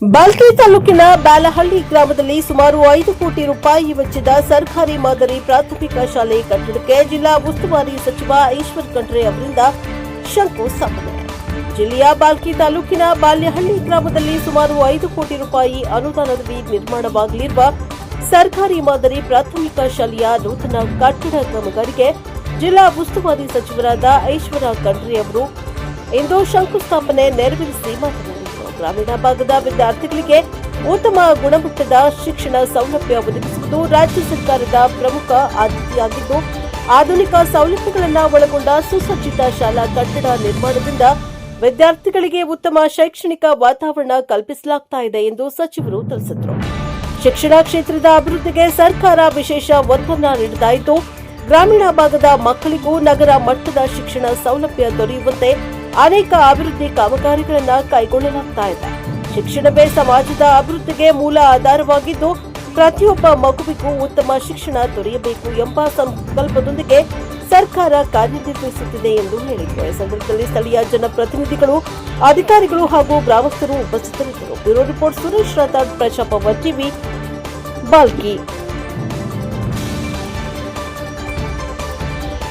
ಬಾಲ್ಕಿ ತಾಲೂಕಿನ ಬ್ಯಾಲಹಳ್ಳಿ ಗ್ರಾಮದಲ್ಲಿ ಸುಮಾರು 5 ಕೋಟಿ ರೂಪಾಯಿ ವೆಚ್ಚದ ಸರ್ಕಾರಿ ಮಾದರಿ ಪ್ರಾಥಮಿಕ ಶಾಲೆ ಕಟ್ಟಡಕ್ಕೆ ಜಿಲ್ಲಾ ಉಸ್ತುವಾರಿ ಸಚಿವ ಈಶ್ವರ್ ಖಂಡ್ರೆ ಅವರಿಂದ ಶಂಕುಸ್ಥಾಪನೆ. ಜಿಲ್ಲೆಯ ಬಾಲ್ಕಿ ತಾಲೂಕಿನ ಬಾಲ್ಯಹಳ್ಳಿ ಗ್ರಾಮದಲ್ಲಿ ಸುಮಾರು 5 ಕೋಟಿ ರೂಪಾಯಿ ಅನುದಾನದಲ್ಲಿ ನಿರ್ಮಾಣವಾಗಲಿರುವ ಸರ್ಕಾರಿ ಮಾದರಿ ಪ್ರಾಥಮಿಕ ಶಾಲೆಯ ನೂತನ ಕಟ್ಟಡ ಕಾಮಗಾರಿಗೆ ಜಿಲ್ಲಾ ಉಸ್ತುವಾರಿ ಸಚಿವರಾದ ಈಶ್ವರ ಖಂಡ್ರೆ ಅವರು ಇಂದು ಶಂಕುಸ್ಥಾಪನೆ ನೆರವೇರಿಸಿ ಮಾತನಾಡಿದರು. ಗ್ರಾಮೀಣ ಭಾಗದ ವಿದ್ಯಾರ್ಥಿಗಳಿಗೆ ಉತ್ತಮ ಗುಣಮಟ್ಟದ ಶಿಕ್ಷಣ ಸೌಲಭ್ಯ ಒದಗಿಸುವುದು ರಾಜ್ಯ ಸರ್ಕಾರದ ಪ್ರಮುಖ ಆದ್ಯತೆಯಾಗಿದ್ದು, ಆಧುನಿಕ ಸೌಲಭ್ಯಗಳನ್ನು ಒಳಗೊಂಡ ಸುಸಜ್ಜಿತ ಶಾಲಾ ಕಟ್ಟಡ ನಿರ್ಮಾಣದಿಂದ ವಿದ್ಯಾರ್ಥಿಗಳಿಗೆ ಉತ್ತಮ ಶೈಕ್ಷಣಿಕ ವಾತಾವರಣ ಕಲ್ಪಿಸಲಾಗುತ್ತಿದೆ ಎಂದು ಸಚಿವರು ತಿಳಿಸಿದರು. ಶಿಕ್ಷಣ ಕ್ಷೇತ್ರದ ಅಭಿವೃದ್ಧಿಗೆ ಸರ್ಕಾರ ವಿಶೇಷ ಒತ್ತನ್ನು ನೀಡಿದ್ದು, ಗ್ರಾಮೀಣ ಭಾಗದ ಮಕ್ಕಳಿಗೂ ನಗರ ಮಟ್ಟದ ಶಿಕ್ಷಣ ಸೌಲಭ್ಯ ದೊರೆಯುವಂತೆ ಅನೇಕ ಅಭಿವೃದ್ಧಿ ಕಾಮಗಾರಿಗಳನ್ನು ಕೈಗೊಳ್ಳಲಾಗುತ್ತಿದೆ. ಶಿಕ್ಷಣವೇ ಸಮಾಜದ ಅಭಿವೃದ್ಧಿಗೆ ಮೂಲ ಆಧಾರವಾಗಿದ್ದು, ಪ್ರತಿಯೊಬ್ಬ ಮಗುವಿಗೂ ಉತ್ತಮ ಶಿಕ್ಷಣ ದೊರೆಯಬೇಕು ಎಂಬ ಸಂಕಲ್ಪದೊಂದಿಗೆ ಸರ್ಕಾರ ಕಾರ್ಯನಿರ್ವಹಿಸುತ್ತಿದೆ ಎಂದು ಹೇಳಿದರು. ಈ ಸಂದರ್ಭದಲ್ಲಿ ಸ್ಥಳೀಯ ಜನಪ್ರತಿನಿಧಿಗಳು, ಅಧಿಕಾರಿಗಳು ಹಾಗೂ ಗ್ರಾಮಸ್ಥರು ಉಪಸ್ಥಿತರಿದ್ದರು. Bureau report Suresh Rathod, Prajapower TV, Bhalki.